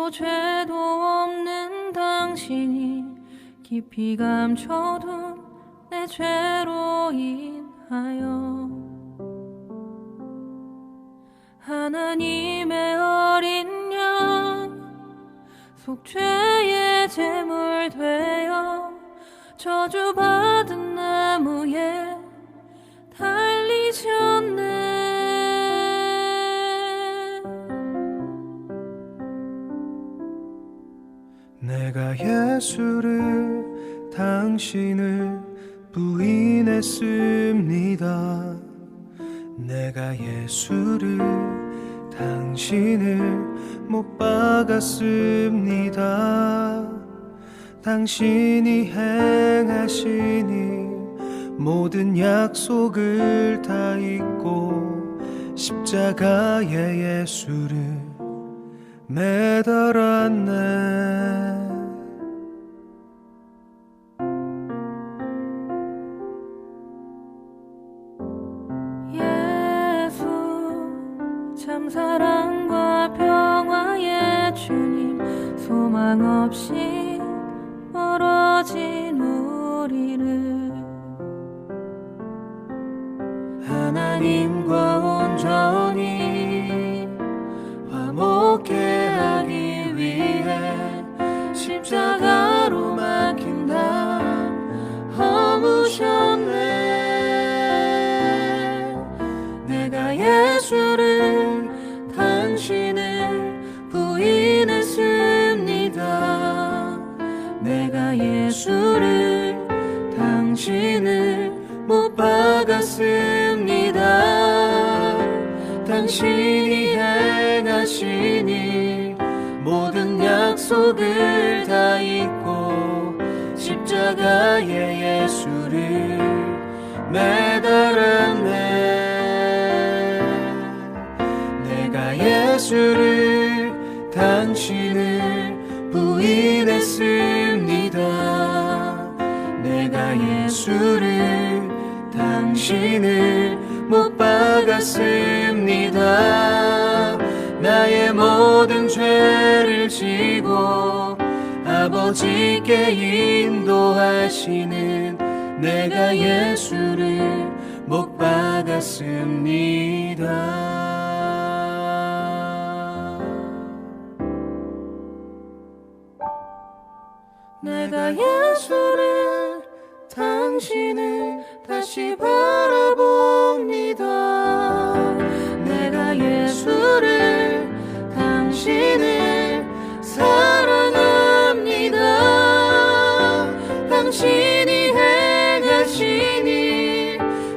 아무 죄도 없는 당신이 깊이 감춰둔 내 죄로 인하여 하나님의 어린 양 속죄의 제물 되어 저주받은 나무에 달리셨네. 내가 예수를 당신을 부인했습니다. 내가 예수를 당신을 못 박았습니다. 당신이 행하시니 모든 약속을 다 잊고 십자가에 예수를 매달았네. 참 사랑과 평화의 주님, 소망 없이 멀어진 우리를 하나님과 온전히 화목해 하기 위해 십자가로 막힌 담 허무셨네. 내가 예수를 당신을 부인했습니다. 내가 예수를 당신을 못 박았습니다. 당신이 행하시니 모든 약속을 다 잊고 십자가에 예수를 매달았네. 예수를 당신을 부인했습니다. 내가 예수를 당신을 못 박았습니다. 나의 모든 죄를 지고 아버지께 인도하시는 내가 예수를 못 박았습니다. 내가 예수를 당신을 다시 바라봅니다. 내가 예수를 당신을 사랑합니다. 당신이 행하시니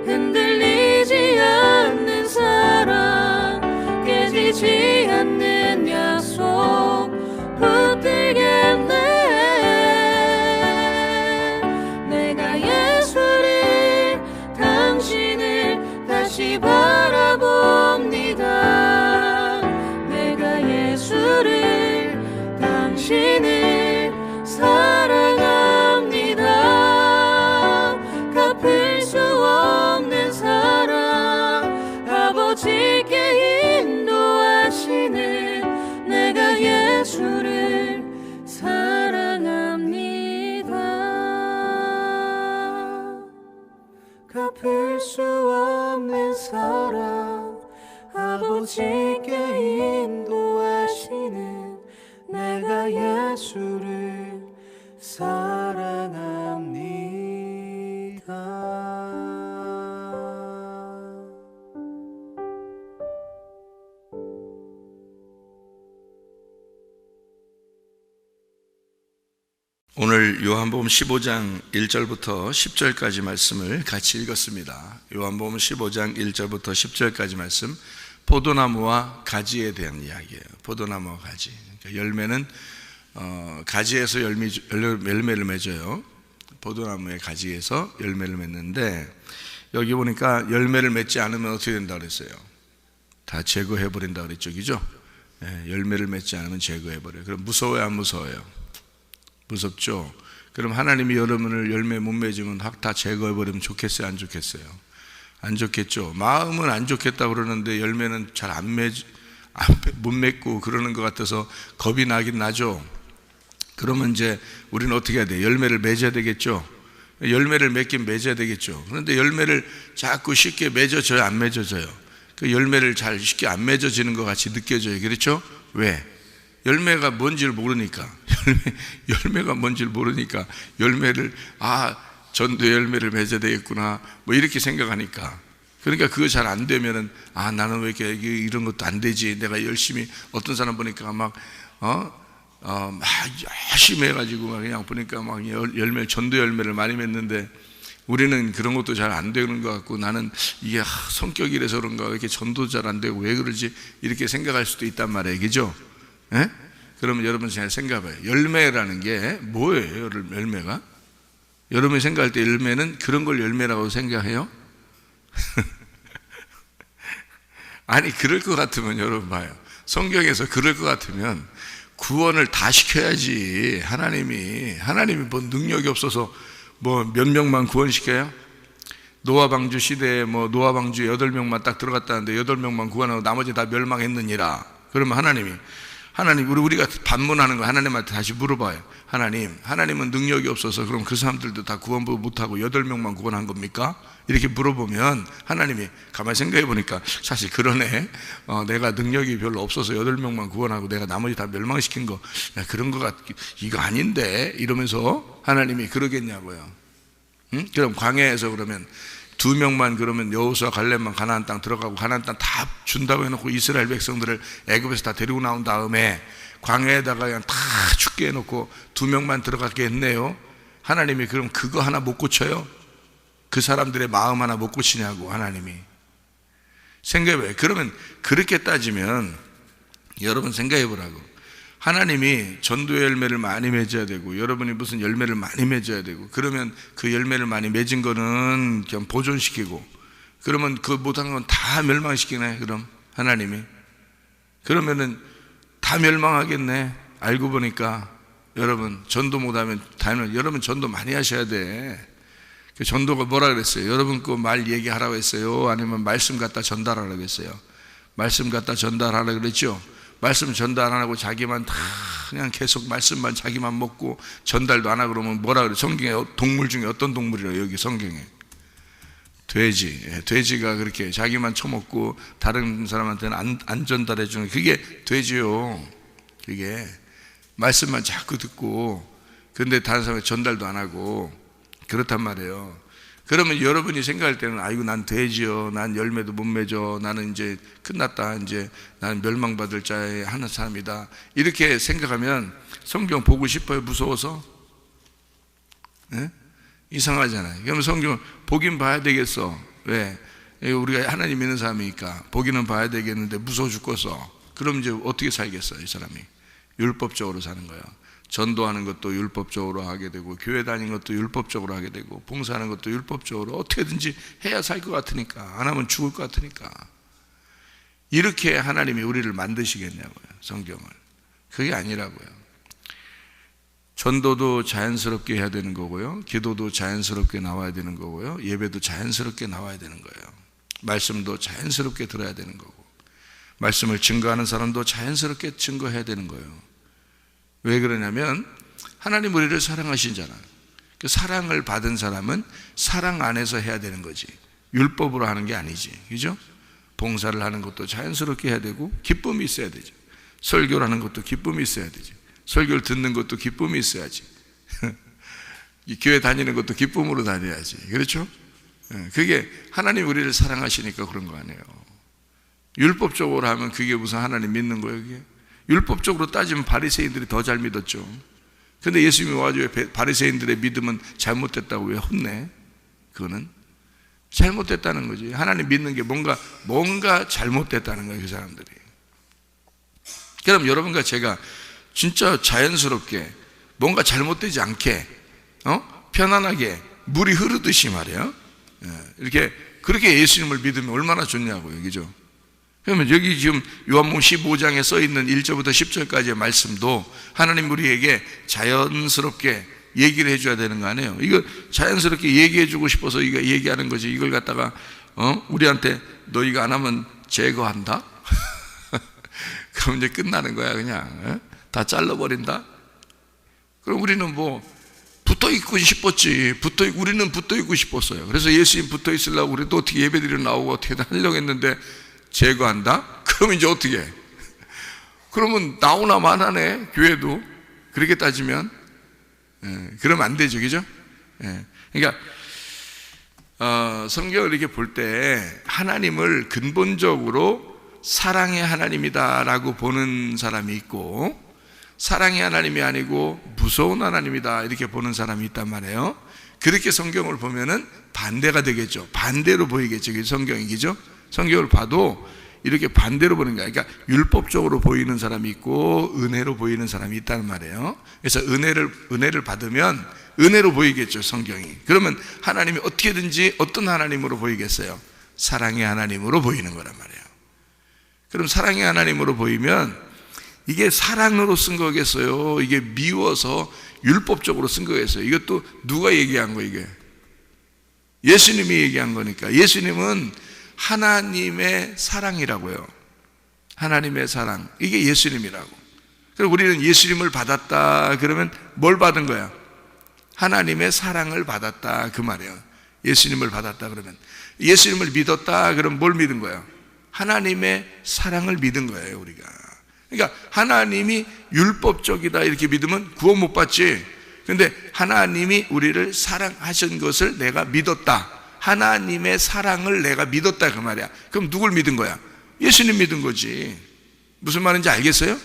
흔들리지 않는 사랑, 깨지지 않는 약속 붙들겠네. 바라봅니다. 내가 예수를 당신을 사랑합니다. 갚을 수 없는 사랑, 아버지께 인도하시는 내가 예수를 사랑합니다. 갚을 수 없는 사랑, 아버지께 인도하시는 내가 예수를 사랑합니다. 오늘 요한복음 15장 1절부터 10절까지 말씀을 같이 읽었습니다. 요한복음 15장 1절부터 10절까지 말씀, 포도나무와 가지에 대한 이야기예요. 포도나무와 가지. 그러니까 열매는 가지에서 열매를 맺어요. 포도나무의 가지에서 열매를 맺는데, 여기 보니까 열매를 맺지 않으면 어떻게 된다 그랬어요? 다 제거해버린다 그랬죠, 그죠? 열매를 맺지 않으면 제거해버려요. 그럼 무서워요, 안 무서워요? 무섭죠? 그럼 하나님이 여러분을 열매 못 맺으면 확 다 제거해버리면 좋겠어요, 안 좋겠어요? 안 좋겠죠? 마음은 안 좋겠다고 그러는데 열매는 잘 안 못 맺고 그러는 것 같아서 겁이 나긴 나죠. 그러면 이제 우리는 어떻게 해야 돼요? 열매를 맺어야 되겠죠. 열매를 맺긴 맺어야 되겠죠. 그런데 열매를 자꾸 쉽게 맺어져요, 안 맺어져요? 그 열매를 잘 쉽게 안 맺어지는 것 같이 느껴져요. 그렇죠? 왜? 열매가 뭔지를 모르니까. 열매가 뭔지를 모르니까 열매를 전도 열매를 맺어야 되겠구나 뭐 이렇게 생각하니까. 그러니까 그거 잘 안 되면은 나는 왜 이렇게 이런 것도 안 되지. 내가 열심히 어떤 사람 보니까 막 열심히 해가지고 막 그냥 보니까 막 열매 전도 열매를 많이 맺는데 우리는 그런 것도 잘 안 되는 것 같고 나는 이게 성격이라서 그런가 이렇게 전도 잘 안 되고 왜 그러지 이렇게 생각할 수도 있단 말이에요. 그죠? 예? 그러면 여러분 잘 생각해봐요. 열매라는 게 뭐예요? 열매가? 여러분이 생각할 때 열매는 그런 걸 열매라고 생각해요? 아니 그럴 것 같으면 여러분 봐요. 성경에서 그럴 것 같으면 구원을 다 시켜야지. 하나님이 뭐 능력이 없어서 뭐 몇 명만 구원시켜요? 노아 방주 시대에 뭐 노아 방주 8명만 딱 들어갔다는데 8명만 구원하고 나머지 다 멸망했느니라. 그러면 하나님 우리가 반문하는 거 하나님한테 다시 물어봐요. 하나님은 능력이 없어서 그럼 그 사람들도 다 구원 못하고 8명만 구원한 겁니까? 이렇게 물어보면 하나님이 가만히 생각해 보니까 사실 그러네. 내가 능력이 별로 없어서 8명만 구원하고 내가 나머지 다 멸망시킨 거 그런 거 이거 아닌데 이러면서 하나님이 그러겠냐고요. 응? 그럼 광야에서 그러면 2명만 그러면 여호수아 갈렙만 가나안 땅 들어가고 가나안 땅 다 준다고 해놓고 이스라엘 백성들을 애굽에서 다 데리고 나온 다음에 광야에다가 그냥 다 죽게 해놓고 2명만 들어가게 했네요. 하나님이 그럼 그거 하나 못 고쳐요? 그 사람들의 마음 하나 못 고치냐고. 하나님이 생각해봐요. 그러면 그렇게 따지면 여러분 생각해 보라고. 하나님이 전도의 열매를 많이 맺어야 되고 여러분이 무슨 열매를 많이 맺어야 되고 그러면 그 열매를 많이 맺은 거는 그냥 보존시키고 그러면 그 못한 건 다 멸망시키네. 그럼 하나님이 그러면은 다 멸망하겠네. 알고 보니까 여러분 전도 못하면 여러분 전도 많이 하셔야 돼. 전도가 뭐라 그랬어요? 여러분 그 말 얘기하라고 했어요? 아니면 말씀 갖다 전달하라고 했어요? 말씀 갖다 전달하라고 그랬죠? 말씀 전달 안 하고 자기만 다 그냥 계속 말씀만 자기만 먹고 전달도 안 하고 그러면 뭐라 그래? 성경에 동물 중에 어떤 동물이라고 여기 성경에? 돼지가 그렇게 자기만 처먹고 다른 사람한테는 안 전달해 주는 그게 돼지요. 그게 말씀만 자꾸 듣고 근데 다른 사람한테 전달도 안 하고 그렇단 말이에요. 그러면 여러분이 생각할 때는 아이고 난 돼지요, 난 열매도 못 맺어, 나는 이제 끝났다, 이제 나는 멸망받을 자의 하는 사람이다 이렇게 생각하면 성경 보고 싶어요? 무서워서? 네? 이상하잖아요. 그러면 성경 보긴 봐야 되겠어. 왜? 우리가 하나님 믿는 사람이니까 보기는 봐야 되겠는데 무서워 죽겠어. 그럼 이제 어떻게 살겠어요? 이 사람이 율법적으로 사는 거야. 전도하는 것도 율법적으로 하게 되고 교회 다니는 것도 율법적으로 하게 되고 봉사하는 것도 율법적으로 어떻게든지 해야 살 것 같으니까 안 하면 죽을 것 같으니까 이렇게 하나님이 우리를 만드시겠냐고요. 성경을. 그게 아니라고요. 전도도 자연스럽게 해야 되는 거고요. 기도도 자연스럽게 나와야 되는 거고요. 예배도 자연스럽게 나와야 되는 거예요. 말씀도 자연스럽게 들어야 되는 거고 말씀을 증거하는 사람도 자연스럽게 증거해야 되는 거예요. 왜 그러냐면 하나님 우리를 사랑하신잖아요. 그 사랑을 받은 사람은 사랑 안에서 해야 되는 거지 율법으로 하는 게 아니지. 그죠? 봉사를 하는 것도 자연스럽게 해야 되고 기쁨이 있어야 되죠. 설교를 하는 것도 기쁨이 있어야 되죠. 설교를 듣는 것도 기쁨이 있어야지. 교회 다니는 것도 기쁨으로 다녀야지. 그렇죠? 그게 하나님 우리를 사랑하시니까 그런 거 아니에요. 율법적으로 하면 그게 무슨 하나님 믿는 거예요? 그게? 율법적으로 따지면 바리새인들이 더 잘 믿었죠. 근데 예수님이 와가지고 바리새인들의 믿음은 잘못됐다고 왜 혼내? 그거는 잘못됐다는 거지. 하나님 믿는 게 뭔가 잘못됐다는 거예요. 그 사람들이. 그럼 여러분과 제가 진짜 자연스럽게 뭔가 잘못되지 않게 편안하게 물이 흐르듯이 말이에요. 이렇게 그렇게 예수님을 믿으면 얼마나 좋냐고요. 그죠? 그러면 여기 지금 요한복음 15장에 써있는 1절부터 10절까지의 말씀도 하나님 우리에게 자연스럽게 얘기를 해줘야 되는 거 아니에요? 이거 자연스럽게 얘기해주고 싶어서 이거 얘기하는 거지. 이걸 갖다가 우리한테 너희가 안 하면 제거한다? 그럼 이제 끝나는 거야. 그냥 다 잘라버린다. 그럼 우리는 뭐 붙어 있고 싶었지. 우리는 붙어 있고 싶었어요. 그래서 예수님 붙어 있으려고 우리도 어떻게 예배드리러 나오고 어떻게 하려고 했는데 제거한다? 그럼 이제 어떻게 해? 그러면 나오나 마나네, 교회도. 그렇게 따지면 그러면 안 되죠, 그죠? 그러니까 성경을 이렇게 볼 때 하나님을 근본적으로 사랑의 하나님이다라고 보는 사람이 있고, 사랑의 하나님이 아니고 무서운 하나님이다 이렇게 보는 사람이 있단 말이에요. 그렇게 성경을 보면은 반대가 되겠죠. 반대로 보이겠죠. 그게 성경이죠. 성경을 봐도 이렇게 반대로 보는 거야. 그러니까 율법적으로 보이는 사람이 있고 은혜로 보이는 사람이 있다는 말이에요. 그래서 은혜를 받으면 은혜로 보이겠죠, 성경이. 그러면 하나님이 어떻게든지 어떤 하나님으로 보이겠어요? 사랑의 하나님으로 보이는 거란 말이에요. 그럼 사랑의 하나님으로 보이면 이게 사랑으로 쓴 거겠어요? 이게 미워서 율법적으로 쓴 거겠어요? 이것도 누가 얘기한 거, 이게? 예수님이 얘기한 거니까. 예수님은 하나님의 사랑이라고요. 하나님의 사랑. 이게 예수님이라고. 그럼 우리는 예수님을 받았다 그러면 뭘 받은 거야? 하나님의 사랑을 받았다 그 말이에요. 예수님을 받았다 그러면. 예수님을 믿었다 그러면 뭘 믿은 거야? 하나님의 사랑을 믿은 거예요, 우리가. 그러니까 하나님이 율법적이다 이렇게 믿으면 구원 못 받지. 근데 하나님이 우리를 사랑하신 것을 내가 믿었다. 하나님의 사랑을 내가 믿었다 그 말이야. 그럼 누굴 믿은 거야? 예수님 믿은 거지. 무슨 말인지 알겠어요?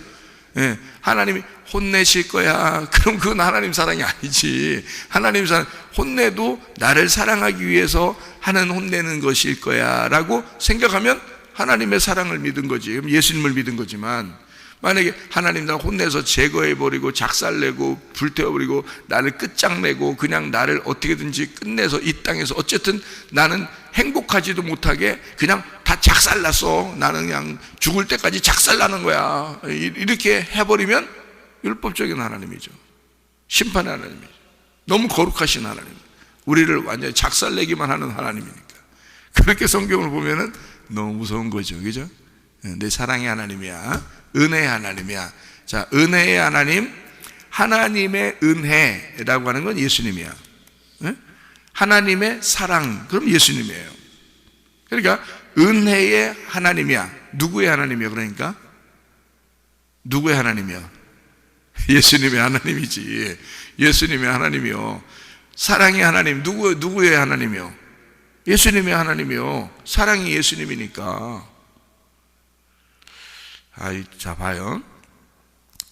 하나님이 혼내실 거야. 그럼 그건 하나님 사랑이 아니지. 하나님 사랑, 혼내도 나를 사랑하기 위해서 하는 혼내는 것일 거야 라고 생각하면 하나님의 사랑을 믿은 거지. 그럼 예수님을 믿은 거지만, 만약에 하나님 나 혼내서 제거해버리고 작살내고 불태워버리고 나를 끝장내고 그냥 나를 어떻게든지 끝내서 이 땅에서 어쨌든 나는 행복하지도 못하게 그냥 다 작살났어. 나는 그냥 죽을 때까지 작살나는 거야. 이렇게 해버리면 율법적인 하나님이죠. 심판의 하나님이죠. 너무 거룩하신 하나님. 우리를 완전히 작살내기만 하는 하나님이니까. 그렇게 성경을 보면은 너무 무서운 거죠. 그죠? 내 사랑의 하나님이야. 은혜의 하나님이야. 자, 은혜의 하나님, 하나님의 은혜라고 하는 건 예수님이야. 하나님의 사랑, 그럼 예수님이에요. 그러니까 은혜의 하나님이야. 누구의 하나님이야? 그러니까 누구의 하나님이야? 예수님의 하나님이지. 예수님의 하나님이요. 사랑의 하나님, 누구의 하나님이요? 예수님의 하나님이요. 사랑이 예수님이니까. 자, 봐요.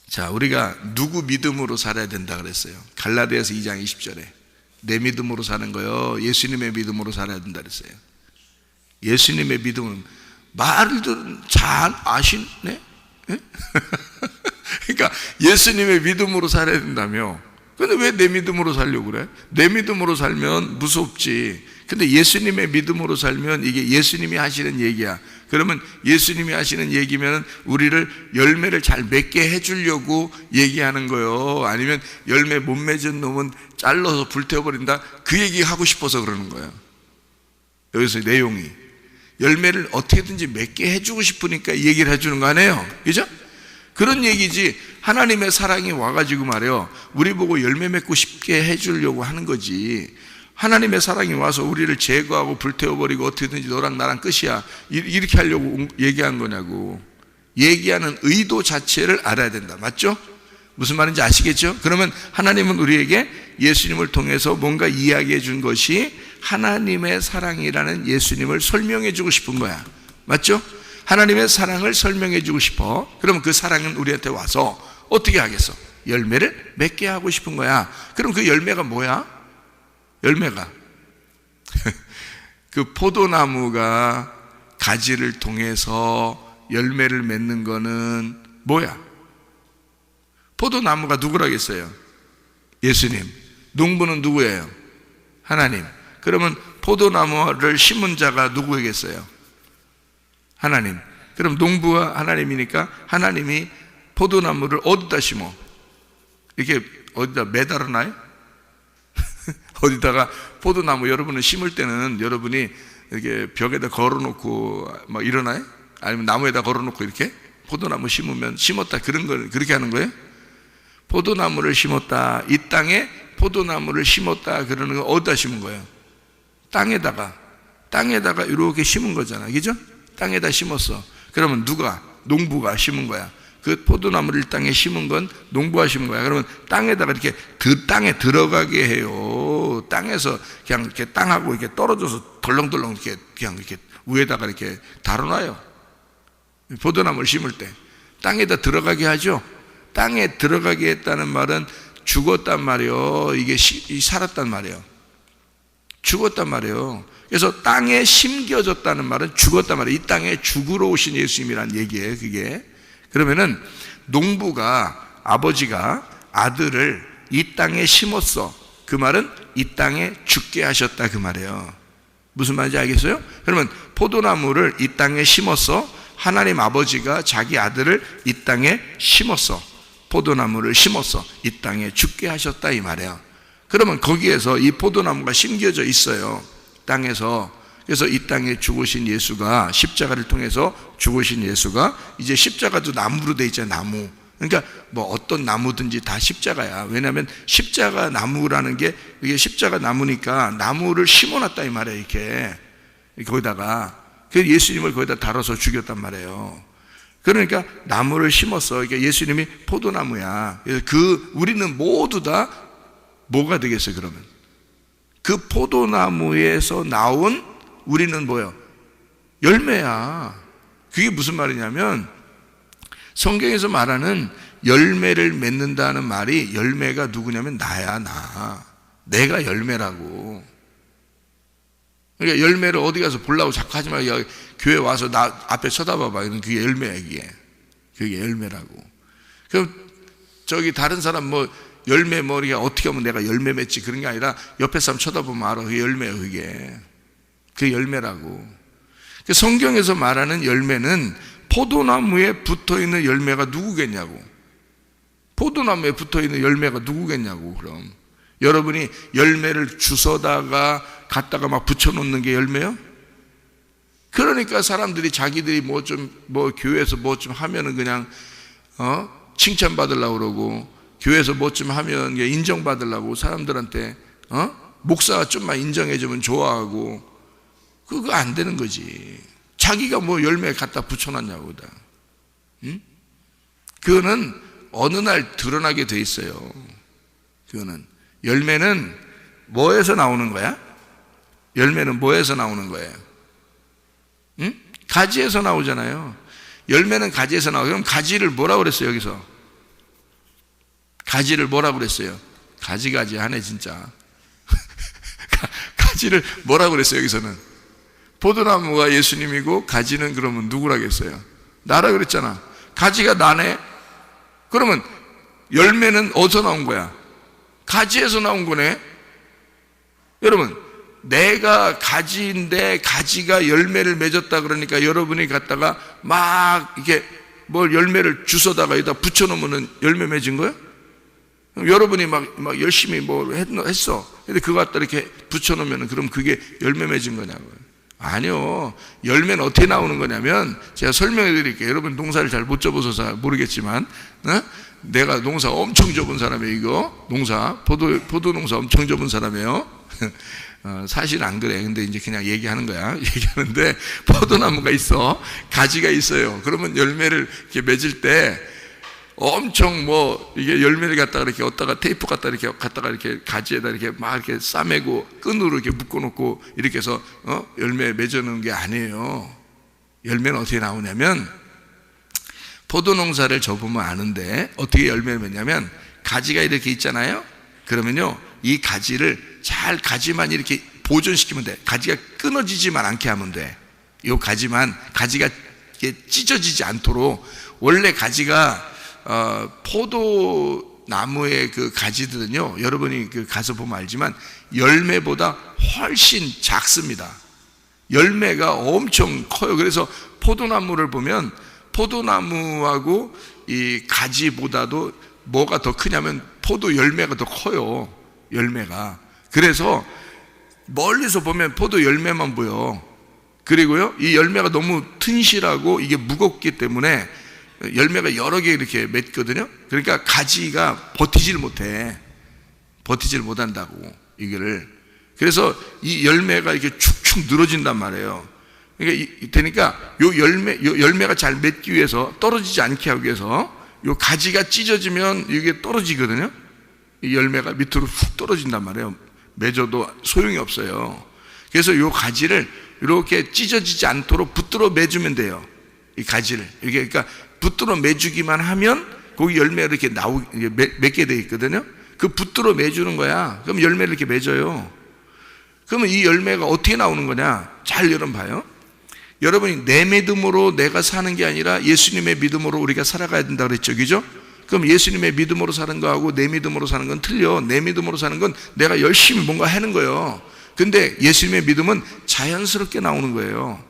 자, 우리가 누구 믿음으로 살아야 된다 그랬어요? 갈라디아서 2장 20절에 내 믿음으로 사는 거요, 예수님의 믿음으로 살아야 된다 그랬어요. 예수님의 믿음은 말을 잘 아시네? 그러니까 예수님의 믿음으로 살아야 된다며. 근데 왜 내 믿음으로 살려고 그래? 내 믿음으로 살면 무섭지. 근데 예수님의 믿음으로 살면 이게 예수님이 하시는 얘기야. 그러면 예수님이 하시는 얘기면 우리를 열매를 잘 맺게 해주려고 얘기하는 거예요. 아니면 열매 못 맺은 놈은 잘라서 불태워버린다, 그 얘기 하고 싶어서 그러는 거예요. 여기서 내용이 열매를 어떻게든지 맺게 해주고 싶으니까 얘기를 해주는 거 아니에요? 그죠? 그런 얘기지. 하나님의 사랑이 와가지고 말이에요, 우리 보고 열매 맺고 싶게 해주려고 하는 거지. 하나님의 사랑이 와서 우리를 제거하고 불태워버리고 어떻게든지 너랑 나랑 끝이야 이렇게 하려고 얘기한 거냐고. 얘기하는 의도 자체를 알아야 된다. 맞죠? 무슨 말인지 아시겠죠? 그러면 하나님은 우리에게 예수님을 통해서 뭔가 이야기해 준 것이 하나님의 사랑이라는 예수님을 설명해 주고 싶은 거야. 맞죠? 하나님의 사랑을 설명해 주고 싶어. 그럼 그 사랑은 우리한테 와서 어떻게 하겠어? 열매를 맺게 하고 싶은 거야. 그럼 그 열매가 뭐야? 열매가 그 포도나무가 가지를 통해서 열매를 맺는 거는 뭐야? 포도나무가 누구라겠어요? 예수님. 농부는 누구예요? 하나님. 그러면 포도나무를 심은 자가 누구겠어요? 하나님. 그럼 농부와 하나님이니까 하나님이 포도나무를 어디다 심어? 이렇게 어디다 매달아 놔요? 어디다가 포도나무 여러분을 심을 때는 여러분이 이렇게 벽에다 걸어놓고 막 이러나요? 아니면 나무에다 걸어놓고 이렇게 포도나무 심으면 심었다 그런 걸 그렇게 하는 거예요? 포도나무를 심었다, 이 땅에 포도나무를 심었다 그러는 거 어디다 심은 거예요? 땅에다가 이렇게 심은 거잖아, 그죠? 땅에다 심었어. 그러면 누가? 농부가 심은 거야. 그 포도나무를 땅에 심은 건 농부가 심은 거야. 그러면 땅에다가 이렇게 그 땅에 들어가게 해요. 땅에서 그냥 이렇게 땅하고 이렇게 떨어져서 덜렁덜렁 이렇게 그냥 이렇게 위에다가 이렇게 달아놔요. 포도나무를 심을 때 땅에다 들어가게 하죠. 땅에 들어가게 했다는 말은 죽었단 말이에요. 이게 살았단 말이에요. 죽었단 말이에요. 그래서 땅에 심겨졌다는 말은 죽었단 말이에요. 이 땅에 죽으러 오신 예수님이란 얘기예요, 그게. 그러면은 농부가, 아버지가 아들을 이 땅에 심었어. 그 말은 이 땅에 죽게 하셨다 그 말이에요. 무슨 말인지 알겠어요? 그러면 포도나무를 이 땅에 심었어. 하나님 아버지가 자기 아들을 이 땅에 심었어. 포도나무를 심었어. 이 땅에 죽게 하셨다 이 말이에요. 그러면 거기에서 이 포도나무가 심겨져 있어요, 땅에서. 그래서 이 땅에 죽으신 예수가, 십자가를 통해서 죽으신 예수가 이제 십자가도 나무로 돼 있잖아요. 나무. 그러니까 뭐 어떤 나무든지 다 십자가야. 왜냐하면 십자가 나무라는 게, 이게 십자가 나무니까 나무를 심어놨다 이 말이에요. 이렇게 거기다가. 그래서 예수님을 거기다 달아서 죽였단 말이에요. 그러니까 나무를 심었어. 그러니까 예수님이 포도나무야. 그래서 우리는 모두 다 뭐가 되겠어요, 그러면? 그 포도나무에서 나온 우리는 뭐예요? 열매야. 그게 무슨 말이냐면, 성경에서 말하는 열매를 맺는다는 말이, 열매가 누구냐면 나야, 나. 내가 열매라고. 그러니까 열매를 어디 가서 보려고 자꾸 하지 말고 교회 와서 나 앞에 쳐다봐봐. 그게 열매야, 이게. 그게 열매라고. 그럼 저기 다른 사람 뭐 열매 머리가 어떻게 하면 내가 열매 맺지 그런 게 아니라 옆에 사람 쳐다보면 알아. 그게 열매야, 그게. 그게 열매라고. 성경에서 말하는 열매는 포도나무에 붙어있는 열매가 누구겠냐고. 포도나무에 붙어있는 열매가 누구겠냐고. 그럼 여러분이 열매를 주워다가 갖다가 막 붙여놓는 게 열매요? 그러니까 사람들이 자기들이 뭐 교회에서 뭐 좀 하면은 그냥 칭찬받으려고 그러고, 교회에서 뭐 좀 하면 인정받으려고 사람들한테 목사가 좀만 인정해주면 좋아하고, 그거 안 되는 거지. 자기가 뭐 열매 갖다 붙여놨냐고. 응? 그거는 어느 날 드러나게 돼 있어요. 그거는 열매는 뭐에서 나오는 거야? 열매는 뭐에서 나오는 거예요? 응? 가지에서 나오잖아요. 열매는 가지에서 나오고. 그럼 가지를 뭐라고 그랬어요, 여기서? 가지를 뭐라고 그랬어요? 가지 하네 진짜. 가지를 뭐라고 그랬어요, 여기서는? 포도나무가 예수님이고 가지는 그러면 누구라겠어요? 나라 그랬잖아. 가지가 나네? 그러면 열매는 어디서 나온 거야? 가지에서 나온 거네. 여러분, 내가 가지인데 가지가 열매를 맺었다 그러니까 여러분이 갖다가 막 이렇게 뭘 열매를 주워다가 여기다 붙여놓으면 열매 맺은 거야? 여러분이 막 열심히 뭐 했어. 근데 그거 갖다 이렇게 붙여놓으면 그럼 그게 열매 맺은 거냐고요. 아니요. 열매는 어떻게 나오는 거냐면, 제가 설명해 드릴게요. 여러분 농사를 잘 못 접어서 모르겠지만, 내가 농사 엄청 접은 사람이에요, 이거. 포도 농사 엄청 접은 사람이에요. 사실 안 그래. 근데 이제 그냥 얘기하는 거야. 얘기하는데, 포도나무가 있어. 가지가 있어요. 그러면 열매를 이렇게 맺을 때, 엄청 이게 열매를 갖다가 이렇게 얻다가 테이프 갖다가 이렇게 가지에다 이렇게 막 이렇게 싸매고 끈으로 이렇게 묶어놓고 이렇게 해서 열매 맺어놓은 게 아니에요. 열매는 어떻게 나오냐면, 포도 농사를 접으면 아는데 어떻게 열매를 맺냐면, 가지가 이렇게 있잖아요. 그러면요, 이 가지를 잘 가지만 이렇게 보존시키면 돼. 가지가 끊어지지만 않게 하면 돼. 이 가지가 이렇게 찢어지지 않도록. 원래 가지가 포도나무의 그 가지들은요, 여러분이 가서 보면 알지만 열매보다 훨씬 작습니다. 열매가 엄청 커요. 그래서 포도나무를 보면 포도나무하고 이 가지보다도 뭐가 더 크냐면 포도 열매가 더 커요. 열매가. 그래서 멀리서 보면 포도 열매만 보여. 그리고요, 이 열매가 너무 튼실하고 이게 무겁기 때문에 열매가 여러 개 이렇게 맺거든요. 그러니까 가지가 버티질 못한다고 이거를. 그래서 이 열매가 이렇게 축축 늘어진단 말이에요. 그러니까 요 열매가 잘 맺기 위해서, 떨어지지 않게 하기 위해서 요 가지가 찢어지면 이게 떨어지거든요. 이 열매가 밑으로 훅 떨어진단 말이에요. 맺어도 소용이 없어요. 그래서 요 가지를 이렇게 찢어지지 않도록 붙들어 매주면 돼요. 이 가지를 이렇게, 그러니까 붙들어 매주기만 하면 거기 열매가 이렇게 맺게 돼 있거든요. 그 붙들어 매주는 거야. 그럼 열매를 이렇게 맺어요. 그러면 이 열매가 어떻게 나오는 거냐? 잘 여러분 봐요. 여러분이 내 믿음으로 내가 사는 게 아니라 예수님의 믿음으로 우리가 살아가야 된다 그랬죠, 그죠? 그럼 예수님의 믿음으로 사는 거하고 내 믿음으로 사는 건 틀려. 내 믿음으로 사는 건 내가 열심히 뭔가 하는 거예요. 근데 예수님의 믿음은 자연스럽게 나오는 거예요.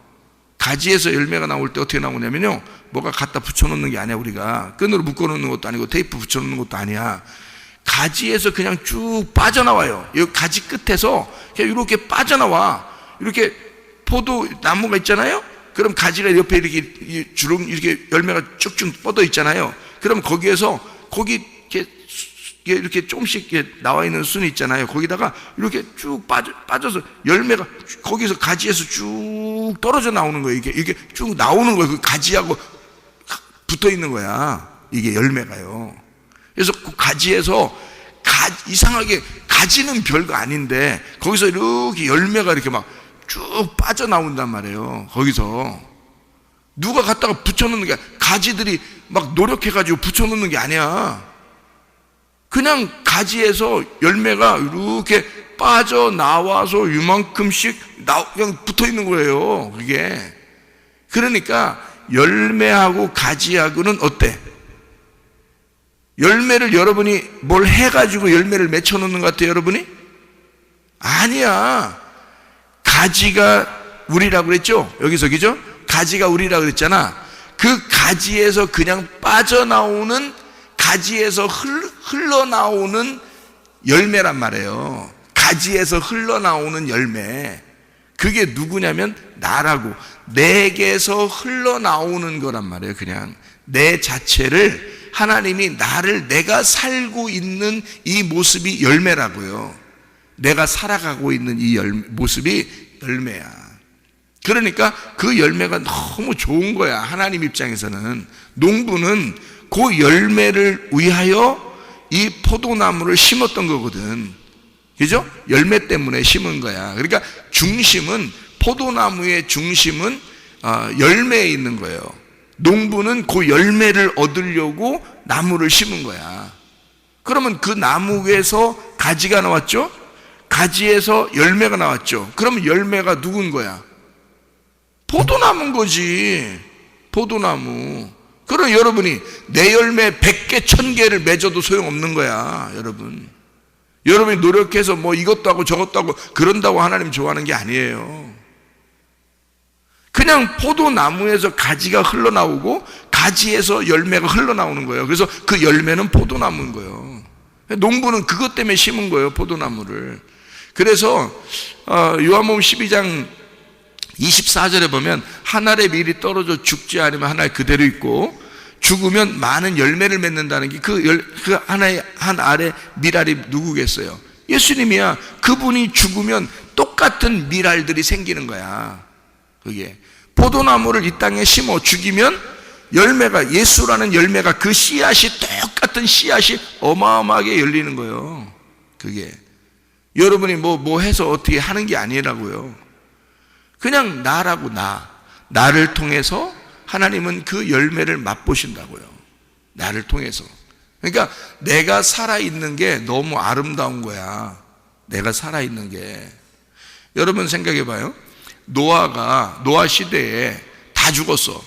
가지에서 열매가 나올 때 어떻게 나오냐면요, 뭐가 갖다 붙여놓는 게 아니야. 우리가 끈으로 묶어놓는 것도 아니고 테이프 붙여놓는 것도 아니야. 가지에서 그냥 쭉 빠져나와요. 이 가지 끝에서 그냥 이렇게 빠져나와. 이렇게 포도 나무가 있잖아요. 그럼 가지가 옆에 이렇게 주름 이렇게 열매가 쭉쭉 뻗어 있잖아요. 그럼 거기에서 거기 이렇게 조금씩 이렇게 나와 있는 순이 있잖아요. 거기다가 이렇게 쭉 빠져서 열매가 거기서 가지에서 쭉 떨어져 나오는 거예요. 이게 쭉 나오는 거예요. 그 가지하고 붙어 있는 거야. 이게 열매가요. 그래서 그 가지에서 이상하게 가지는 별거 아닌데 거기서 이렇게 열매가 이렇게 막 쭉 빠져나온단 말이에요. 거기서 누가 갖다가 붙여놓는 게, 가지들이 막 노력해가지고 붙여놓는 게 아니야. 그냥 가지에서 열매가 이렇게 빠져나와서 이만큼씩 그냥 붙어있는 거예요. 그게. 그러니까 열매하고 가지하고는 어때? 열매를 여러분이 뭘 해가지고 열매를 맺혀놓는 것 같아요, 여러분이? 아니야. 가지가 우리라고 그랬죠? 여기서, 그죠? 가지가 우리라고 그랬잖아. 그 가지에서 그냥 빠져나오는, 가지에서 흘러나오는 열매란 말이에요. 가지에서 흘러나오는 열매. 그게 누구냐면 나라고. 내게서 흘러나오는 거란 말이에요. 그냥 내 자체를, 하나님이 나를, 내가 살고 있는 이 모습이 열매라고요. 내가 살아가고 있는 이 모습이 열매야. 그러니까 그 열매가 너무 좋은 거야. 하나님 입장에서는. 농부는 그 열매를 위하여 이 포도나무를 심었던 거거든. 그죠? 열매 때문에 심은 거야. 그러니까 중심은, 포도나무의 중심은 열매에 있는 거예요. 농부는 그 열매를 얻으려고 나무를 심은 거야. 그러면 그 나무에서 가지가 나왔죠? 가지에서 열매가 나왔죠. 그러면 열매가 누군 거야? 포도나무인 거지. 포도나무. 그럼 여러분이 내 열매 100개, 1000개를 맺어도 소용없는 거야, 여러분. 여러분이 노력해서 뭐 이것도 하고 저것도 하고 그런다고 하나님 좋아하는 게 아니에요. 그냥 포도나무에서 가지가 흘러나오고 가지에서 열매가 흘러나오는 거예요. 그래서 그 열매는 포도나무인 거예요. 농부는 그것 때문에 심은 거예요, 포도나무를. 그래서 요한복음 12장 24절에 보면 한 알의 밀이 떨어져 죽지 않으면 한 알 그대로 있고 죽으면 많은 열매를 맺는다는 게 그 한 알의 밀알이 누구겠어요? 예수님이야. 그분이 죽으면 똑같은 밀알들이 생기는 거야. 그게 포도나무를 이 땅에 심어 죽이면 열매가, 예수라는 열매가, 그 씨앗이, 똑같은 씨앗이 어마어마하게 열리는 거예요. 그게 여러분이 뭐 해서 어떻게 하는 게 아니라고요. 그냥 나라고. 나를 통해서 하나님은 그 열매를 맛보신다고요. 나를 통해서. 그러니까 내가 살아있는 게 너무 아름다운 거야. 내가 살아있는 게. 여러분 생각해 봐요. 노아 시대에 다 죽었어.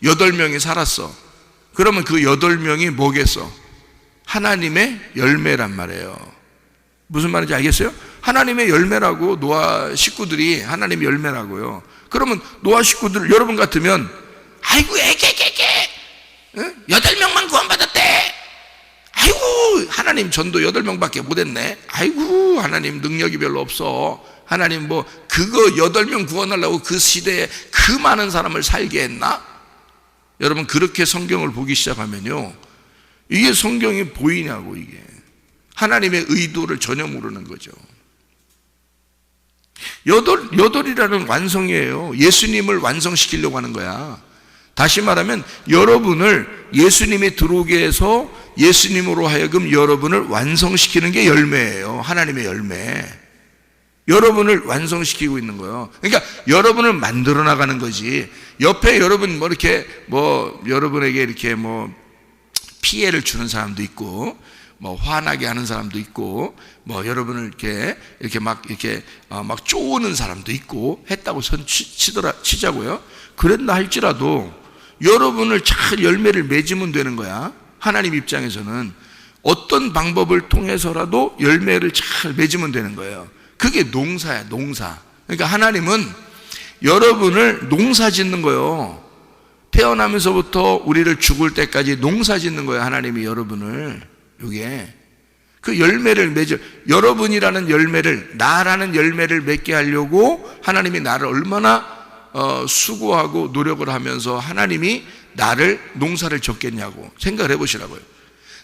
8명이 살았어. 그러면 그 8명이 뭐겠어? 하나님의 열매란 말이에요. 무슨 말인지 알겠어요? 하나님의 열매라고. 노아 식구들이 하나님의 열매라고요. 그러면 노아 식구들 여러분 같으면 아이고 애게게게 8명만 구원받았대. 아이고 하나님 전도 8명밖에 못했네. 아이고 하나님 능력이 별로 없어. 하나님 그거 8명 구원하려고 그 시대에 그 많은 사람을 살게 했나? 여러분 그렇게 성경을 보기 시작하면요, 이게 성경이 보이냐고. 이게 하나님의 의도를 전혀 모르는 거죠. 여덟이라는 완성이에요. 예수님을 완성시키려고 하는 거야. 다시 말하면 여러분을 예수님이 들어오게 해서 예수님으로 하여금 여러분을 완성시키는 게 열매예요. 하나님의 열매. 여러분을 완성시키고 있는 거예요. 그러니까 여러분을 만들어 나가는 거지. 옆에 여러분 여러분에게 이렇게 피해를 주는 사람도 있고, 화나게 하는 사람도 있고, 여러분을 이렇게 막 쪼우는 사람도 있고 했다고 치자고요. 그랬나 할지라도 여러분을 잘 열매를 맺으면 되는 거야. 하나님 입장에서는 어떤 방법을 통해서라도 열매를 잘 맺으면 되는 거예요. 그게 농사야, 농사. 그러니까 하나님은 여러분을 농사 짓는 거예요. 태어나면서부터 우리를 죽을 때까지 농사 짓는 거예요. 하나님이 여러분을. 이게 그 열매를 맺어, 여러분이라는 열매를, 나라는 열매를 맺게 하려고 하나님이 나를 얼마나 수고하고 노력을 하면서 하나님이 나를 농사를 졌겠냐고 생각을 해보시라고요.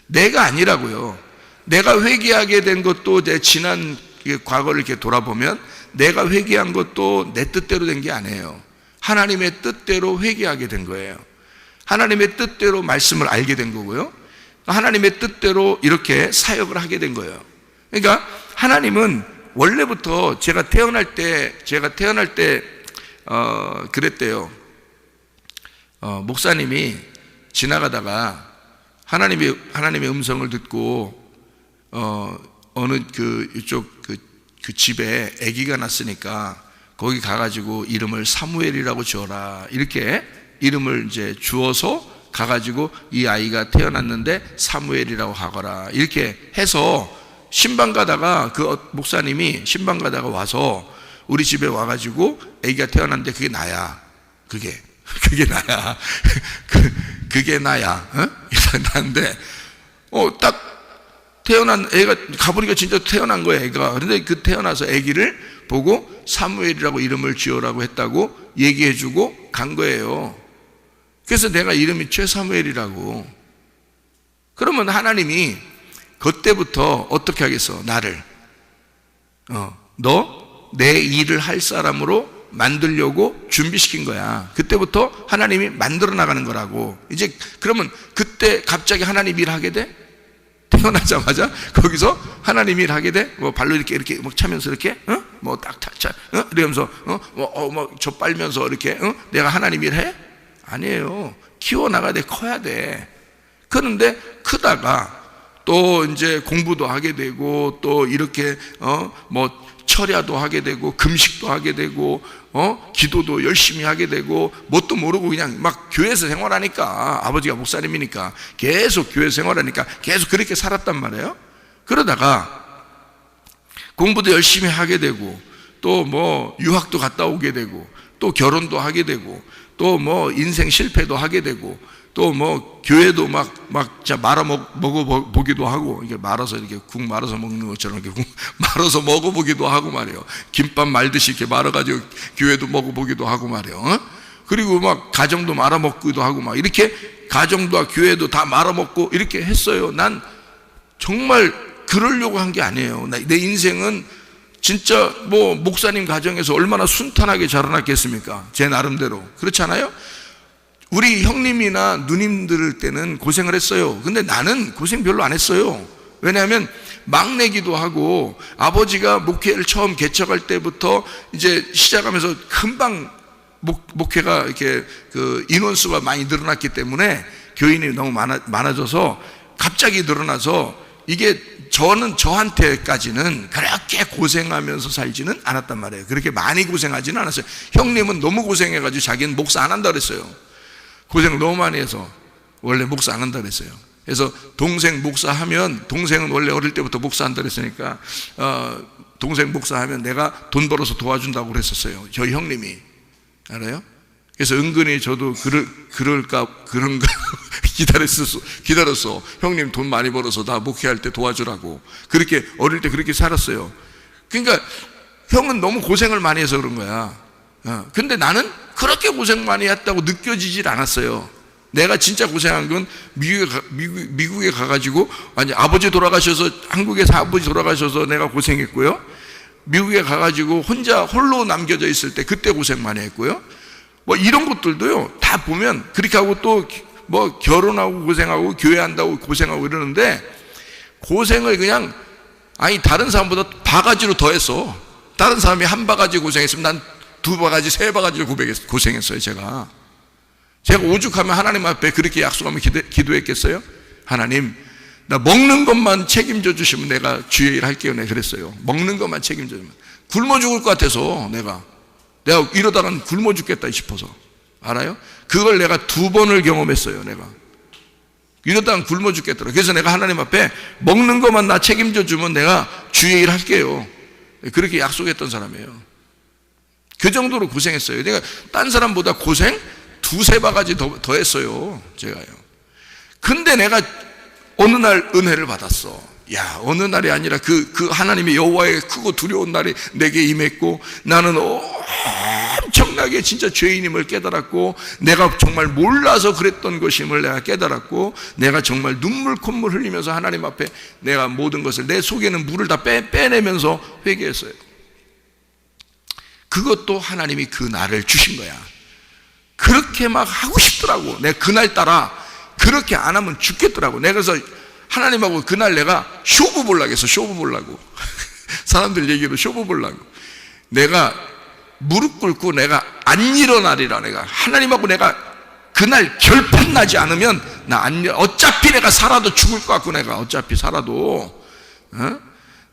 내가 아니라고요. 내가 회개하게 된 것도 내 지난 과거를 이렇게 돌아보면 내가 회개한 것도 내 뜻대로 된 게 아니에요. 하나님의 뜻대로 회개하게 된 거예요. 하나님의 뜻대로 말씀을 알게 된 거고요. 하나님의 뜻대로 이렇게 사역을 하게 된 거예요. 그러니까 하나님은 원래부터 제가 태어날 때 그랬대요. 목사님이 지나가다가 하나님의 음성을 듣고 어느 이쪽 그 집에 아기가 났으니까 거기 가가지고 이름을 사무엘이라고 지어라, 이렇게 이름을 이제 주어서 가가지고 이 아이가 태어났는데 사무엘이라고 하거라, 이렇게 해서 신방 가다가 그 목사님이 신방 가다가 와서 우리 집에 와가지고 아기가 태어났는데 그게 나야. 그게 나야. 그게 나야. 나인데 딱 태어난 애가 가보니까 진짜 태어난 거야, 애가. 그런데 그 태어나서 애기를 보고 사무엘이라고 이름을 지어라고 했다고 얘기해주고 간 거예요. 그래서 내가 이름이 최사무엘이라고. 그러면 하나님이 그때부터 어떻게 하겠어? 나를 너 내 일을 할 사람으로 만들려고 준비시킨 거야. 그때부터 하나님이 만들어 나가는 거라고. 이제 그러면 그때 갑자기 하나님 일 하게 돼? 태어나자마자 거기서 하나님 일 하게 돼? 발로 이렇게 막 차면서 이렇게 이러면서 저 빨면서 이렇게 내가 하나님 일 해? 아니에요. 키워나가야 돼. 커야 돼. 그런데 크다가 또 이제 공부도 하게 되고, 또 이렇게 철야도 하게 되고, 금식도 하게 되고, 기도도 열심히 하게 되고, 뭣도 모르고 그냥 막 교회에서 생활하니까, 아버지가 목사님이니까 계속 교회 생활하니까 계속 그렇게 살았단 말이에요. 그러다가 공부도 열심히 하게 되고, 또 유학도 갔다 오게 되고, 또 결혼도 하게 되고, 또 인생 실패도 하게 되고, 또 교회도 막 말아 먹어보기도 하고, 이게 말아서 이렇게 국 말아서 먹는 것처럼 이렇게 국 말아서 먹어보기도 하고 말이에요. 김밥 말듯이 이렇게 말아가지고 교회도 먹어보기도 하고 말이에요. 그리고 막 가정도 말아 먹기도 하고 막 이렇게 가정도 교회도 다 말아 먹고 이렇게 했어요. 난 정말 그러려고 한 게 아니에요. 내 인생은 진짜 목사님 가정에서 얼마나 순탄하게 자라났겠습니까? 제 나름대로. 그렇잖아요? 우리 형님이나 누님들 때는 고생을 했어요. 근데 나는 고생 별로 안 했어요. 왜냐하면 막내기도 하고, 아버지가 목회를 처음 개척할 때부터 이제 시작하면서 금방 목회가 이렇게 인원수가 많이 늘어났기 때문에 교인이 너무 많아져서 갑자기 늘어나서, 이게 저한테까지는 그렇게 고생하면서 살지는 않았단 말이에요. 그렇게 많이 고생하지는 않았어요. 형님은 너무 고생해가지고 자기는 목사 안 한다 그랬어요. 고생을 너무 많이 해서 원래 목사 안 한다 그랬어요. 그래서 동생 목사하면, 동생은 원래 어릴 때부터 목사한다 그랬으니까 동생 목사하면 내가 돈 벌어서 도와준다고 그랬었어요. 저희 형님이. 알아요? 그래서 은근히 저도 그런가 기다렸어. 형님 돈 많이 벌어서 나 목회할 때 도와주라고. 그렇게 어릴 때 그렇게 살았어요. 그러니까 형은 너무 고생을 많이 해서 그런 거야. 근데 나는 그렇게 고생 많이 했다고 느껴지질 않았어요. 내가 진짜 고생한 건 미국에 가가지고, 아니, 아버지 돌아가셔서, 한국에서 아버지 돌아가셔서 내가 고생했고요. 미국에 가가지고 홀로 남겨져 있을 때 그때 고생 많이 했고요. 뭐 이런 것들도요, 다 보면 그렇게 하고 또 뭐 결혼하고 고생하고 교회 한다고 고생하고 이러는데, 고생을 그냥, 아니, 다른 사람보다 바가지로 더 했어. 다른 사람이 한 바가지 고생했으면 난 두 바가지, 세 바가지로 고생했어요, 제가. 제가 오죽하면 하나님 앞에 그렇게 약속하면 기도했겠어요? 하나님, 나 먹는 것만 책임져 주시면 내가 주의 일 할게요. 내가 그랬어요. 먹는 것만 책임져 주면. 굶어 죽을 것 같아서 내가 이러다간 굶어 죽겠다 싶어서. 알아요? 그걸 내가 2번을 경험했어요. 내가 이러다간 굶어 죽겠더라. 그래서 내가 하나님 앞에 먹는 것만 나 책임져 주면 내가 주의 일 할게요. 그렇게 약속했던 사람이에요. 그 정도로 고생했어요. 내가 딴 사람보다 고생 2-3바가지 더 했어요, 제가요. 근데 내가 어느 날 은혜를 받았어. 야, 어느 날이 아니라 그 하나님의 여호와의 크고 두려운 날이 내게 임했고, 나는 엄청나게 진짜 죄인임을 깨달았고, 내가 정말 몰라서 그랬던 것임을 내가 깨달았고, 내가 정말 눈물 콧물 흘리면서 하나님 앞에 내가 모든 것을, 내 속에는 물을 다 빼내면서 회개했어요. 그것도 하나님이 그 날을 주신 거야. 그렇게 막 하고 싶더라고. 내가 그날따라 그렇게 안 하면 죽겠더라고. 내가 그래서 하나님하고 그날 내가 쇼부 보려고 했어. 쇼부 보려고. 사람들 얘기로 쇼부 보려고. 내가 무릎 꿇고 내가 안 일어나리라. 내가 하나님하고 내가 그날 결판 나지 않으면 어차피 내가 살아도 죽을 것 같고, 내가 어차피 살아도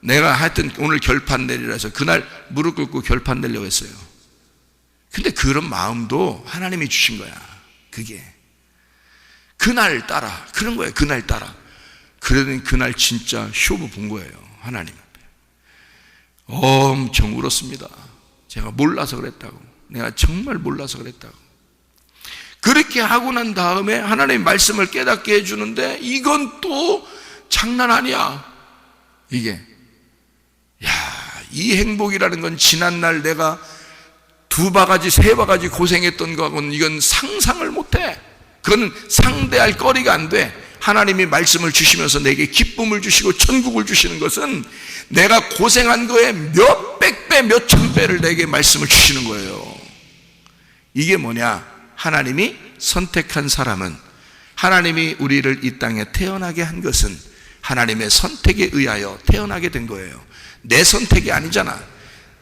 내가 하여튼 오늘 결판 내리라 해서 그날 무릎 꿇고 결판 내려고 했어요. 근데 그런 마음도 하나님이 주신 거야. 그게 그날 따라 그런 거예요. 그날 따라. 그러더니 그날 진짜 쇼부 본 거예요. 하나님 앞에 엄청 울었습니다. 제가 몰라서 그랬다고. 내가 정말 몰라서 그랬다고. 그렇게 하고 난 다음에 하나님의 말씀을 깨닫게 해주는데, 이건 또 장난 아니야. 이게 이 행복이라는 건 지난날 내가 2바가지 3바가지 고생했던 거하고는 이건 상상을 못해. 그건 상대할 거리가 안 돼. 하나님이 말씀을 주시면서 내게 기쁨을 주시고 천국을 주시는 것은 내가 고생한 거에 몇백 배, 몇천 배를 내게 말씀을 주시는 거예요. 이게 뭐냐? 하나님이 선택한 사람은, 하나님이 우리를 이 땅에 태어나게 한 것은 하나님의 선택에 의하여 태어나게 된 거예요. 내 선택이 아니잖아.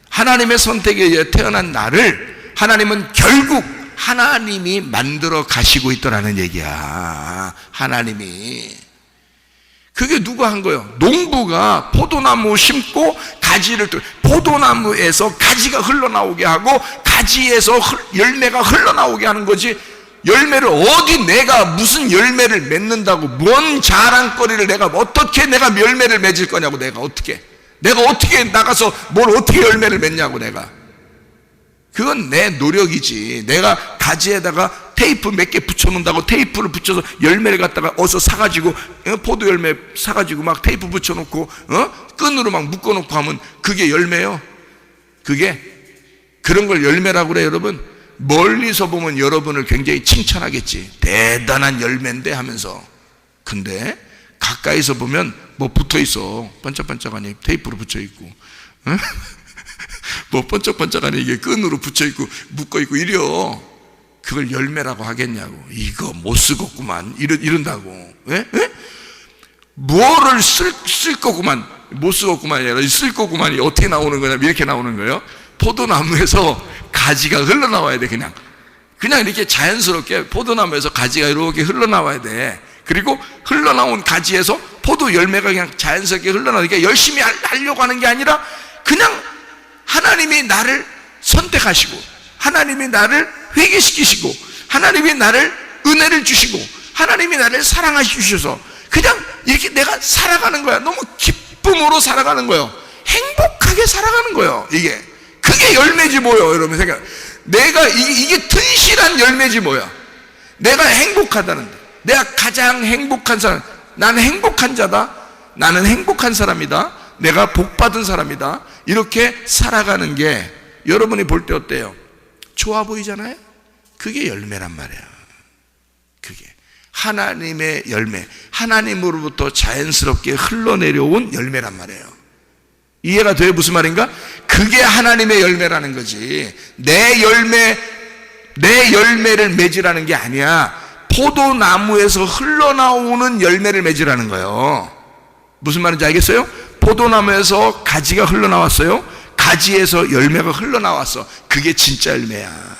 하나님의 선택에 의해 태어난 나를 하나님은 결국 하나님이 만들어 가시고 있더라는 얘기야. 하나님이. 그게 누가 한 거예요? 농부가 포도나무 심고 가지를 포도나무에서 가지가 흘러나오게 하고 가지에서 열매가 흘러나오게 하는 거지, 열매를 어디 내가 무슨 열매를 맺는다고, 뭔 자랑거리를 내가 어떻게 내가 열매를 맺을 거냐고. 내가 어떻게 나가서 뭘 어떻게 열매를 맺냐고. 내가 그건 내 노력이지. 내가 가지에다가 테이프 몇 개 붙여놓는다고 테이프를 붙여서 열매를 갖다가 어서 사가지고 포도 열매 사가지고 막 테이프 붙여놓고 끈으로 막 묶어놓고 하면 그게 열매요? 그런 걸 열매라고 그래. 여러분, 멀리서 보면 여러분을 굉장히 칭찬하겠지. 대단한 열매인데 하면서. 근데 가까이서 보면 뭐 붙어있어. 반짝반짝하니 테이프로 붙여있고, 뭐 번쩍번쩍하니 이게 끈으로 붙여있고 묶어있고 이려. 그걸 열매라고 하겠냐고. 이거 못 쓰겠구만 이런다고. 예? 뭐를 쓸 거구만, 못 쓰겠구만 아니라 쓸 거구만이 어떻게 나오는 거냐, 이렇게 나오는 거예요. 포도나무에서 가지가 흘러나와야 돼. 그냥 이렇게 자연스럽게 포도나무에서 가지가 이렇게 흘러나와야 돼. 그리고 흘러나온 가지에서 포도 열매가 그냥 자연스럽게 흘러나오니까 열심히 하려고 하는 게 아니라 그냥 하나님이 나를 선택하시고, 하나님이 나를 회개시키시고, 하나님이 나를 은혜를 주시고, 하나님이 나를 사랑하셔서 그냥 이렇게 내가 살아가는 거야. 너무 기쁨으로 살아가는 거예요. 행복하게 살아가는 거예요. 그게 열매지 뭐예요. 여러분 생각, 내가 이게 튼실한 열매지 뭐야. 내가 행복하다는데, 내가 가장 행복한 사람, 나는 행복한 자다, 나는 행복한 사람이다, 내가 복받은 사람이다, 이렇게 살아가는 게 여러분이 볼 때 어때요? 좋아 보이잖아요? 그게 열매란 말이야. 그게 하나님의 열매, 하나님으로부터 자연스럽게 흘러내려온 열매란 말이에요. 이해가 돼요? 무슨 말인가? 그게 하나님의 열매라는 거지. 내 열매를 맺으라는 게 아니야. 포도나무에서 흘러나오는 열매를 맺으라는 거예요. 무슨 말인지 알겠어요? 포도나무에서 가지가 흘러나왔어요. 가지에서 열매가 흘러나왔어. 그게 진짜 열매야.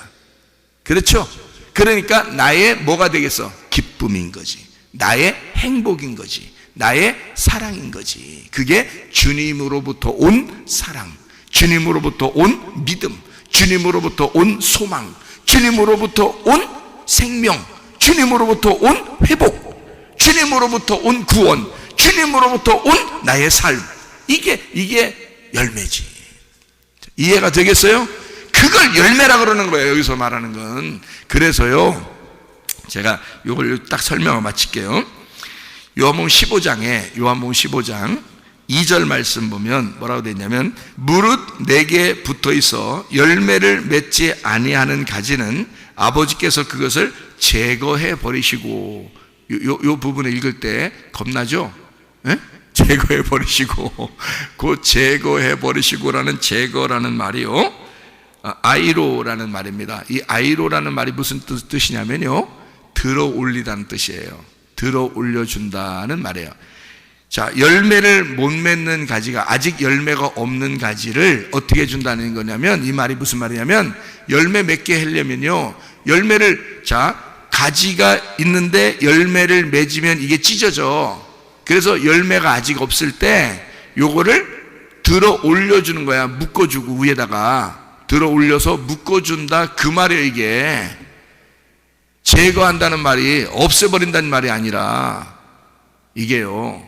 그렇죠? 그러니까 나의 뭐가 되겠어? 기쁨인 거지. 나의 행복인 거지. 나의 사랑인 거지. 그게 주님으로부터 온 사랑, 주님으로부터 온 믿음, 주님으로부터 온 소망, 주님으로부터 온 생명, 주님으로부터 온 회복, 주님으로부터 온 구원, 주님으로부터 온 나의 삶. 이게 열매지. 이해가 되겠어요? 그걸 열매라 그러는 거예요. 여기서 말하는 건. 그래서요, 제가 이걸 딱 설명을 마칠게요. 요한복음 15장 2절 말씀 보면 뭐라고 되어 있냐면, 무릇 내게 붙어 있어 열매를 맺지 아니하는 가지는 아버지께서 그것을 제거해 버리시고. 요 부분을 읽을 때 겁나죠? 에? 제거해 버리시고. 그 제거해 버리시고라는 제거라는 말이요, 아이로라는 말입니다. 이 아이로라는 말이 무슨 뜻이냐면요, 들어 올리다는 뜻이에요. 들어 올려준다는 말이에요. 자, 열매를 못 맺는 가지가, 아직 열매가 없는 가지를 어떻게 준다는 거냐면, 이 말이 무슨 말이냐면, 열매 맺게 하려면요, 열매를, 자, 가지가 있는데 열매를 맺으면 이게 찢어져. 그래서 열매가 아직 없을 때 요거를 들어 올려주는 거야. 묶어주고, 위에다가 들어 올려서 묶어준다, 그 말이에요. 이게 제거한다는 말이 없애버린다는 말이 아니라, 이게요,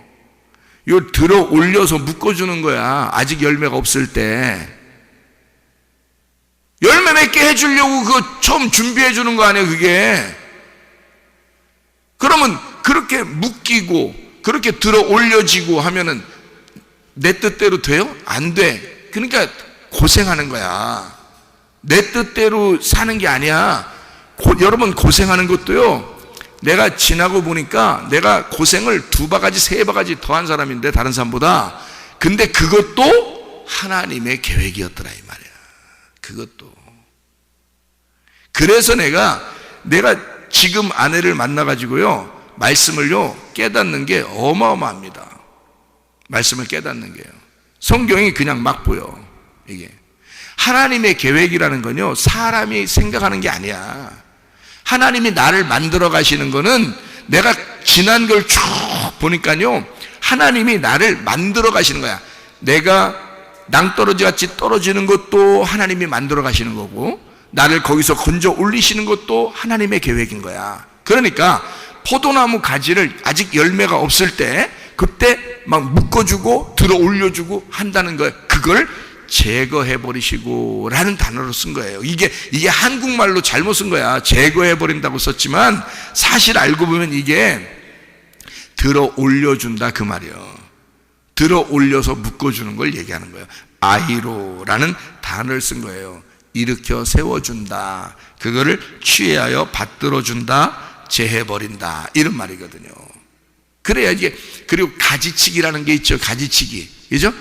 요 들어 올려서 묶어주는 거야. 아직 열매가 없을 때. 열매 맺게 해주려고 그거 처음 준비해 주는 거 아니에요, 그게. 그러면 그렇게 묶이고 그렇게 들어 올려지고 하면은 내 뜻대로 돼요? 안 돼. 그러니까 고생하는 거야. 내 뜻대로 사는 게 아니야. 여러분, 고생하는 것도요, 내가 지나고 보니까 내가 고생을 2바가지 3바가지 더한 사람인데, 다른 사람보다. 근데 그것도 하나님의 계획이었더라, 이 말이야. 그것도. 그래서 내가 지금 아내를 만나가지고요, 말씀을요 깨닫는 게 어마어마합니다. 말씀을 깨닫는 게요, 성경이 그냥 막 보여. 이게 하나님의 계획이라는 건요, 사람이 생각하는 게 아니야. 하나님이 나를 만들어 가시는 거는, 내가 지난 걸 쭉 보니까요, 하나님이 나를 만들어 가시는 거야. 내가 낭떠러지 같이 떨어지는 것도 하나님이 만들어 가시는 거고, 나를 거기서 건져 올리시는 것도 하나님의 계획인 거야. 그러니까 포도나무 가지를 아직 열매가 없을 때 그때 막 묶어주고 들어 올려주고 한다는 거예요. 그걸 제거해버리시고 라는 단어로 쓴 거예요. 이게 한국말로 잘못 쓴 거야. 제거해버린다고 썼지만 사실 알고 보면 이게 들어 올려준다, 그 말이에요. 들어 올려서 묶어주는 걸 얘기하는 거예요. 아이로라는 단어를 쓴 거예요. 일으켜 세워준다, 그거를 취하여 받들어준다, 제해버린다, 이런 말이거든요. 그래야 이게, 그리고 가지치기라는 게 있죠. 가지치기, 그죠?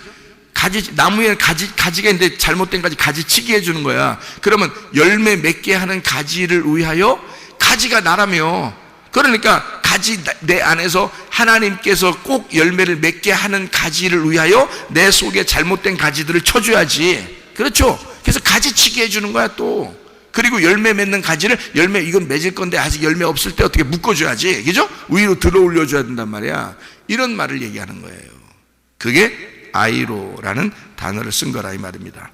나무에 가지가 있는데 잘못된 가지치기 해주는 거야. 그러면 열매 맺게 하는 가지를 위하여, 가지가 나라며, 그러니까 가지, 내 안에서 하나님께서 꼭 열매를 맺게 하는 가지를 위하여 내 속에 잘못된 가지들을 쳐줘야지. 그렇죠? 그래서 가지치기 해주는 거야 또. 그리고 열매 맺는 가지를, 열매 이건 맺을 건데 아직 열매 없을 때 어떻게 묶어줘야지, 그죠? 위로 들어 올려줘야 된단 말이야. 이런 말을 얘기하는 거예요. 그게 아이로라는 단어를 쓴 거라, 이 말입니다.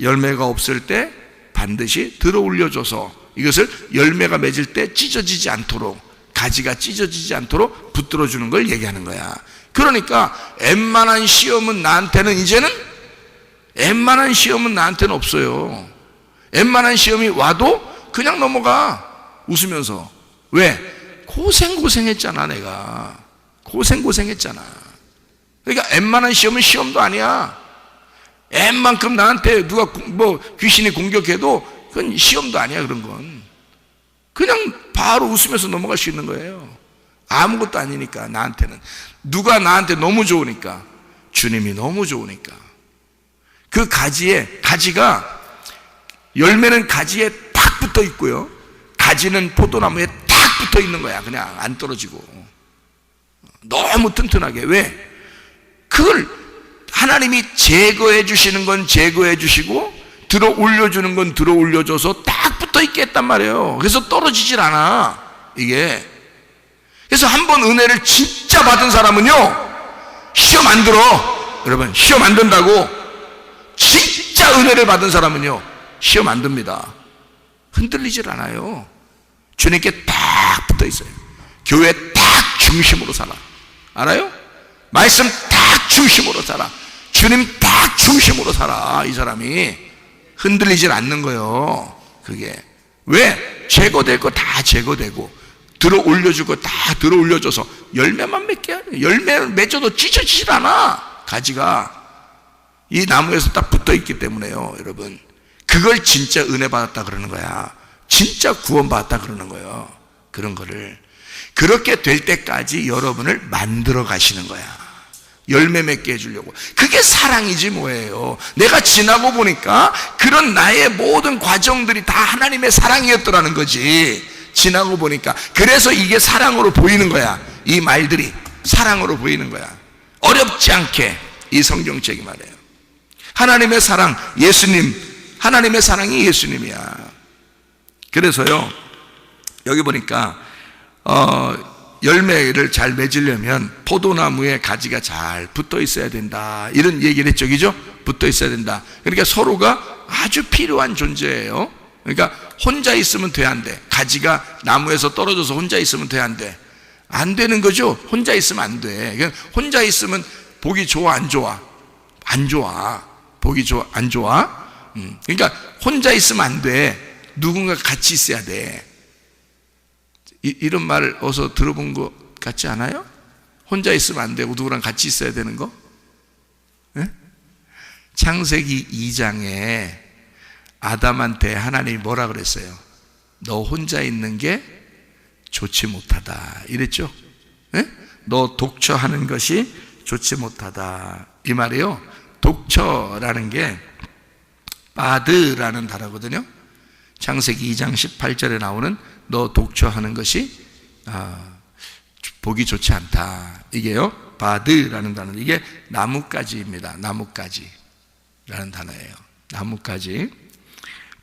열매가 없을 때 반드시 들어 올려줘서 이것을 열매가 맺을 때 찢어지지 않도록, 가지가 찢어지지 않도록 붙들어 주는 걸 얘기하는 거야. 그러니까 웬만한 시험은 나한테는, 이제는 웬만한 시험은 나한테는 없어요. 웬만한 시험이 와도 그냥 넘어가, 웃으면서. 왜? 고생했잖아. 내가 고생했잖아. 그러니까 웬만한 시험은 시험도 아니야. 웬만큼 나한테 누가 귀신이 공격해도 그건 시험도 아니야. 그런 건 그냥 바로 웃으면서 넘어갈 수 있는 거예요. 아무것도 아니니까 나한테는. 누가 나한테 너무 좋으니까, 주님이 너무 좋으니까. 그 가지가 열매는 가지에 딱 붙어 있고요, 가지는 포도나무에 딱 붙어 있는 거야. 그냥 안 떨어지고 너무 튼튼하게. 왜? 그걸 하나님이 제거해 주시는 건 제거해 주시고 들어 올려주는 건 들어 올려줘서 딱 붙어 있게 했단 말이에요. 그래서 떨어지질 않아 이게. 그래서 한번 은혜를 진짜 받은 사람은요, 시험 안 들어. 여러분, 시험 안 든다고. 진짜 은혜를 받은 사람은요, 시험 안 듭니다. 흔들리질 않아요. 주님께 딱 붙어 있어요. 교회 딱 중심으로 살아. 알아요? 말씀 딱 중심으로 살아. 주님 딱 중심으로 살아. 이 사람이 흔들리질 않는 거예요. 그게 왜? 제거될 거 다 제거되고 들어 올려줄 거 다 들어 올려줘서 열매만 맺게. 열매를 맺어도 찢어지질 않아. 가지가 이 나무에서 딱 붙어 있기 때문에요. 여러분, 그걸 진짜 은혜 받았다 그러는 거야. 진짜 구원 받았다 그러는 거예요. 그런 거를 그렇게 될 때까지 여러분을 만들어 가시는 거야. 열매 맺게 해주려고. 그게 사랑이지 뭐예요. 내가 지나고 보니까 그런 나의 모든 과정들이 다 하나님의 사랑이었더라는 거지. 지나고 보니까. 그래서 이게 사랑으로 보이는 거야. 이 말들이 사랑으로 보이는 거야. 어렵지 않게 이 성경책이 말해요. 하나님의 사랑, 예수님, 하나님의 사랑이 예수님이야. 그래서요, 여기 보니까 열매를 잘 맺으려면 포도나무에 가지가 잘 붙어 있어야 된다, 이런 얘기를 했죠. 그죠? 붙어 있어야 된다. 그러니까 서로가 아주 필요한 존재예요. 그러니까 혼자 있으면 돼, 안 돼? 가지가 나무에서 떨어져서 혼자 있으면 돼, 안 돼? 안 되는 거죠. 혼자 있으면 안 돼. 그냥 혼자 있으면 보기 좋아, 안 좋아? 안 좋아. 보기 좋아, 안 좋아? 그러니까 혼자 있으면 안 돼. 누군가 같이 있어야 돼. 이런 말 어서 들어본 것 같지 않아요? 혼자 있으면 안 되고 누구랑 같이 있어야 되는 거? 네? 창세기 2장에 아담한테 하나님이 뭐라 그랬어요? 너 혼자 있는 게 좋지 못하다 이랬죠? 네? 너 독처하는 것이 좋지 못하다, 이 말이에요. 독처라는 게 바드라는 단어거든요. 창세기 2장 18절에 나오는 너 독처하는 것이 보기 좋지 않다, 이게요 바드라는 단어. 이게 나뭇가지입니다. 나뭇가지라는 단어예요. 나뭇가지.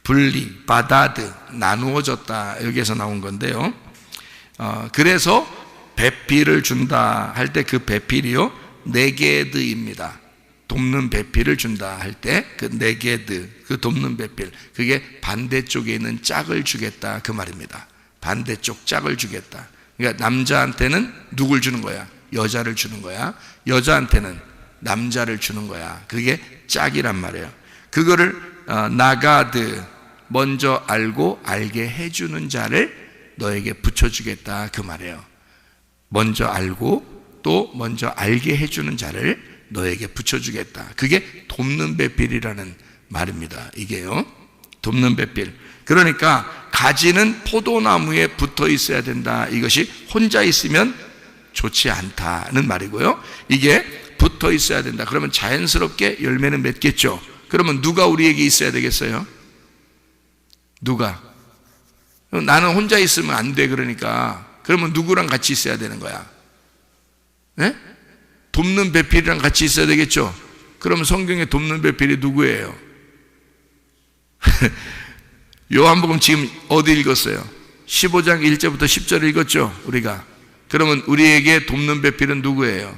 분리, 바다드, 나누어졌다, 여기에서 나온 건데요. 그래서 배필을 준다 할 때 그 배필이요 네게드입니다. 돕는 배필을 준다 할 때 그 네게드, 그 돕는 배필, 그게 반대쪽에 있는 짝을 주겠다, 그 말입니다. 반대쪽 짝을 주겠다. 그러니까 남자한테는 누굴 주는 거야? 여자를 주는 거야. 여자한테는 남자를 주는 거야. 그게 짝이란 말이에요. 그거를 나가드, 먼저 알고 알게 해주는 자를 너에게 붙여주겠다, 그 말이에요. 먼저 알고 또 먼저 알게 해주는 자를 너에게 붙여주겠다. 그게 돕는 배필이라는 말입니다. 이게요, 돕는 배필. 그러니까 가지는 포도나무에 붙어 있어야 된다. 이것이 혼자 있으면 좋지 않다는 말이고요. 이게 붙어 있어야 된다. 그러면 자연스럽게 열매는 맺겠죠. 그러면 누가 우리에게 있어야 되겠어요? 누가? 나는 혼자 있으면 안 돼. 그러니까 그러면 누구랑 같이 있어야 되는 거야? 네? 돕는 배필이랑 같이 있어야 되겠죠. 그러면 성경에 돕는 배필이 누구예요? 요한복음 지금 어디 읽었어요? 15장 1절부터 10절을 읽었죠, 우리가. 그러면 우리에게 돕는 배필은 누구예요?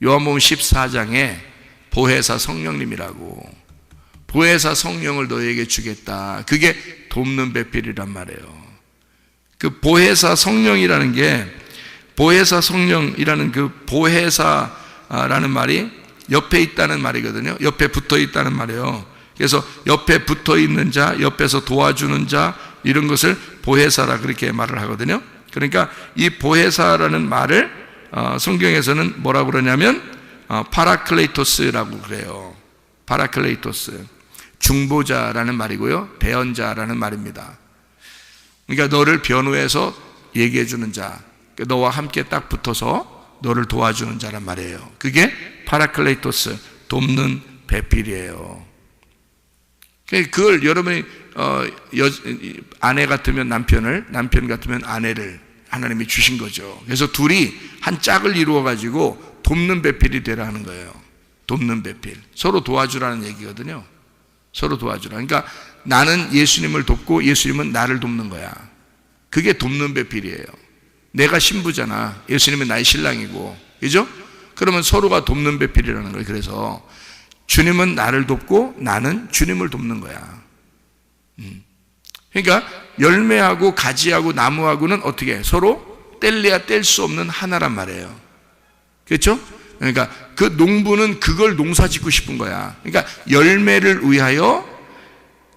요한복음 14장에 보혜사 성령님이라고. 보혜사 성령을 너에게 주겠다. 그게 돕는 배필이란 말이에요. 그 보혜사 성령이라는 게, 보혜사 성령이라는 그 보혜사라는 말이 옆에 있다는 말이거든요. 옆에 붙어 있다는 말이에요. 그래서 옆에 붙어 있는 자, 옆에서 도와주는 자, 이런 것을 보혜사라 그렇게 말을 하거든요. 그러니까 이 보혜사라는 말을 성경에서는 뭐라고 그러냐면 파라클레이토스라고 그래요. 파라클레이토스, 중보자라는 말이고요, 대언자라는 말입니다. 그러니까 너를 변호해서 얘기해 주는 자, 너와 함께 딱 붙어서 너를 도와주는 자란 말이에요. 그게 파라클레이토스, 돕는 배필이에요. 그걸 여러분이 아내 같으면 남편을, 남편 같으면 아내를 하나님이 주신 거죠. 그래서 둘이 한 짝을 이루어 가지고 돕는 배필이 되라 하는 거예요. 돕는 배필, 서로 도와주라는 얘기거든요. 서로 도와주라. 그러니까 나는 예수님을 돕고 예수님은 나를 돕는 거야. 그게 돕는 배필이에요. 내가 신부잖아. 예수님은 나의 신랑이고, 그죠? 그러면 서로가 돕는 배필이라는 거예요. 그래서 주님은 나를 돕고 나는 주님을 돕는 거야. 그러니까 열매하고 가지하고 나무하고는 어떻게 서로 뗄래야 뗄 수 없는 하나란 말이에요. 그렇죠? 그러니까 그 농부는 그걸 농사 짓고 싶은 거야. 그러니까 열매를 위하여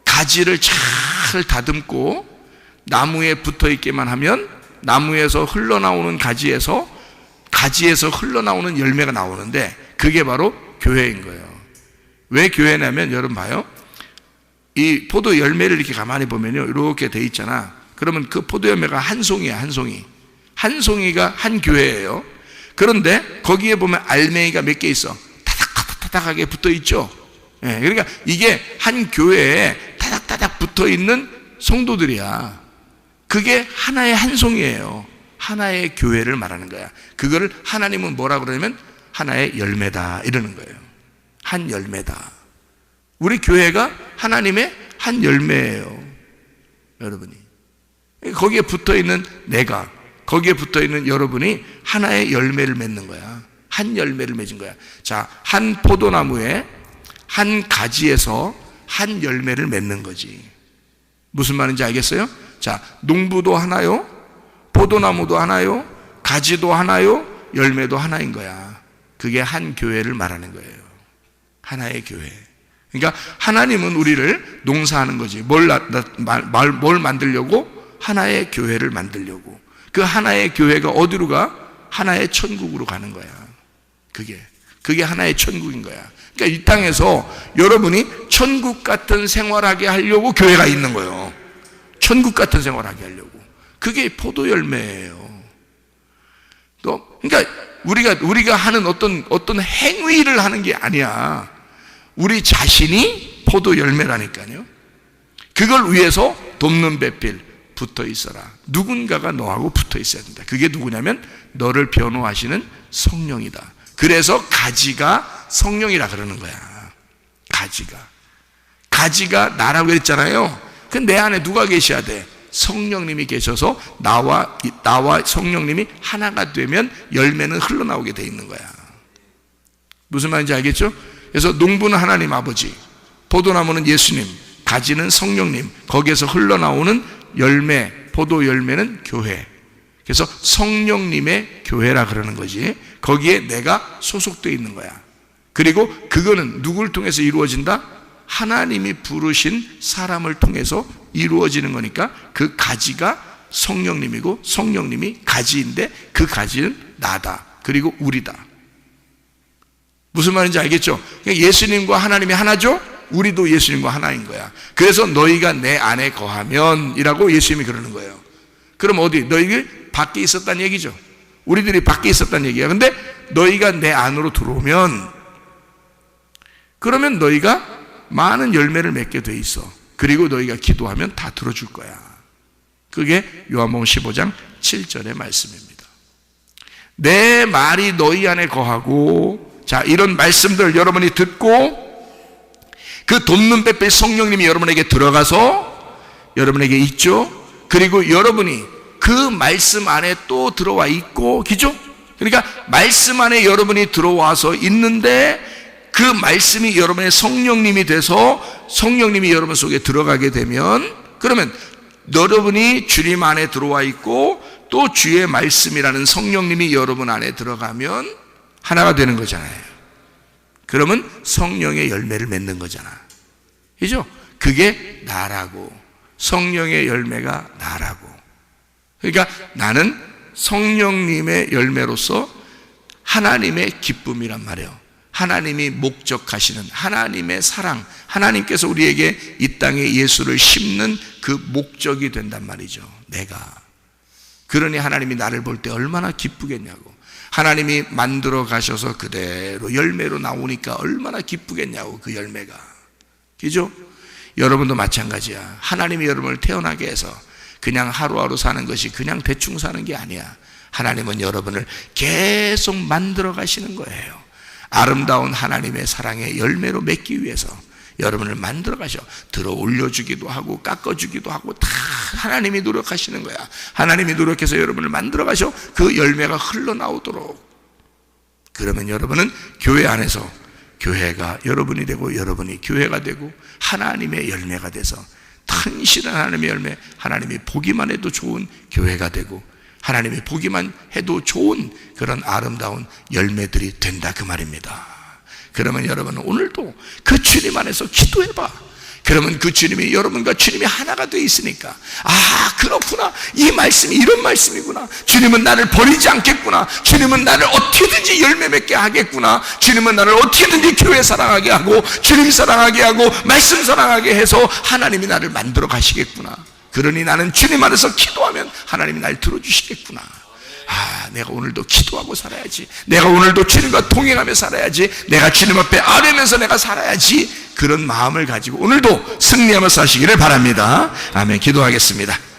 가지를 잘 다듬고 나무에 붙어 있게만 하면 나무에서 흘러나오는 가지에서 흘러나오는 열매가 나오는데, 그게 바로 교회인 거예요. 왜 교회냐면, 여러분 봐요. 이 포도 열매를 이렇게 가만히 보면요, 이렇게 돼 있잖아. 그러면 그 포도 열매가 한 송이야. 한 송이. 한 송이가 한 교회예요. 그런데 거기에 보면 알맹이가 몇 개 있어. 타닥타닥하게 붙어 있죠. 예, 그러니까 이게 한 교회에 타닥타닥 붙어 있는 성도들이야. 그게 하나의 한 송이에요. 하나의 교회를 말하는 거야. 그거를 하나님은 뭐라 그러냐면 하나의 열매다 이러는 거예요. 한 열매다. 우리 교회가 하나님의 한 열매예요, 여러분이. 거기에 붙어 있는 내가, 거기에 붙어 있는 여러분이 하나의 열매를 맺는 거야. 한 열매를 맺은 거야. 자, 한 포도나무에 한 가지에서 한 열매를 맺는 거지. 무슨 말인지 알겠어요? 자, 농부도 하나요, 포도나무도 하나요, 가지도 하나요, 열매도 하나인 거야. 그게 한 교회를 말하는 거예요. 하나의 교회. 그러니까 하나님은 우리를 농사하는 거지. 뭘 만들려고? 하나의 교회를 만들려고. 그 하나의 교회가 어디로 가? 하나의 천국으로 가는 거야. 그게 하나의 천국인 거야. 그러니까 이 땅에서 여러분이 천국 같은 생활하게 하려고 교회가 있는 거예요. 천국 같은 생활하게 하려고. 그게 포도 열매예요. 그러니까 우리가 하는 어떤 행위를 하는 게 아니야. 우리 자신이 포도 열매라니까요. 그걸 위해서 돕는 배필 붙어 있어라. 누군가가 너하고 붙어 있어야 된다. 그게 누구냐면 너를 변호하시는 성령이다. 그래서 가지가 성령이라 그러는 거야. 가지가 나라고 그랬잖아요. 그 내 안에 누가 계셔야 돼? 성령님이 계셔서 나와 성령님이 하나가 되면 열매는 흘러나오게 돼 있는 거야. 무슨 말인지 알겠죠? 그래서 농부는 하나님 아버지, 포도나무는 예수님, 가지는 성령님, 거기에서 흘러나오는 열매, 포도 열매는 교회. 그래서 성령님의 교회라 그러는 거지. 거기에 내가 소속되어 있는 거야. 그리고 그거는 누구를 통해서 이루어진다? 하나님이 부르신 사람을 통해서 이루어지는 거니까 그 가지가 성령님이고 성령님이 가지인데 그 가지는 나다. 그리고 우리다. 무슨 말인지 알겠죠? 예수님과 하나님이 하나죠? 우리도 예수님과 하나인 거야. 그래서 너희가 내 안에 거하면 이라고 예수님이 그러는 거예요. 그럼 어디? 너희가 밖에 있었다는 얘기죠. 우리들이 밖에 있었다는 얘기야. 근데 너희가 내 안으로 들어오면, 그러면 너희가 많은 열매를 맺게 돼 있어. 그리고 너희가 기도하면 다 들어줄 거야. 그게 요한복음 15장 7절의 말씀입니다. 내 말이 너희 안에 거하고, 자, 이런 말씀들 여러분이 듣고 그 돕는 배필 성령님이 여러분에게 들어가서 여러분에게 있죠. 그리고 여러분이 그 말씀 안에 또 들어와 있고, 그죠? 그러니까 말씀 안에 여러분이 들어와서 있는데 그 말씀이 여러분의 성령님이 돼서 성령님이 여러분 속에 들어가게 되면, 그러면 여러분이 주님 안에 들어와 있고 또 주의 말씀이라는 성령님이 여러분 안에 들어가면 하나가 되는 거잖아요. 그러면 성령의 열매를 맺는 거잖아. 그죠? 그게 나라고. 성령의 열매가 나라고. 그러니까 나는 성령님의 열매로서 하나님의 기쁨이란 말이에요. 하나님이 목적하시는 하나님의 사랑, 하나님께서 우리에게 이 땅에 예수를 심는 그 목적이 된단 말이죠. 내가. 그러니 하나님이 나를 볼 때 얼마나 기쁘겠냐고. 하나님이 만들어 가셔서 그대로 열매로 나오니까 얼마나 기쁘겠냐고. 그 열매가, 그죠? 여러분도 마찬가지야. 하나님이 여러분을 태어나게 해서 그냥 하루하루 사는 것이 그냥 대충 사는 게 아니야. 하나님은 여러분을 계속 만들어 가시는 거예요. 아름다운 하나님의 사랑의 열매로 맺기 위해서 여러분을 만들어 가셔. 들어 올려주기도 하고 깎아주기도 하고 다 하나님이 노력하시는 거야. 하나님이 노력해서 여러분을 만들어 가셔. 그 열매가 흘러나오도록. 그러면 여러분은 교회 안에서 교회가 여러분이 되고 여러분이 교회가 되고 하나님의 열매가 돼서 튼실한 하나님의 열매, 하나님이 보기만 해도 좋은 교회가 되고 하나님이 보기만 해도 좋은 그런 아름다운 열매들이 된다, 그 말입니다. 그러면 여러분은 오늘도 그 주님 안에서 기도해봐. 그러면 그 주님이, 여러분과 주님이 하나가 되어 있으니까, 아, 그렇구나, 이 말씀이 이런 말씀이구나, 주님은 나를 버리지 않겠구나, 주님은 나를 어떻게든지 열매 맺게 하겠구나, 주님은 나를 어떻게든지 교회 사랑하게 하고 주님 사랑하게 하고 말씀 사랑하게 해서 하나님이 나를 만들어 가시겠구나. 그러니 나는 주님 안에서 기도하면 하나님이 날 들어주시겠구나. 아, 내가 오늘도 기도하고 살아야지. 내가 오늘도 주님과 동행하며 살아야지. 내가 주님 앞에 아뢰면서 내가 살아야지. 그런 마음을 가지고 오늘도 승리하며 사시기를 바랍니다. 아멘. 기도하겠습니다.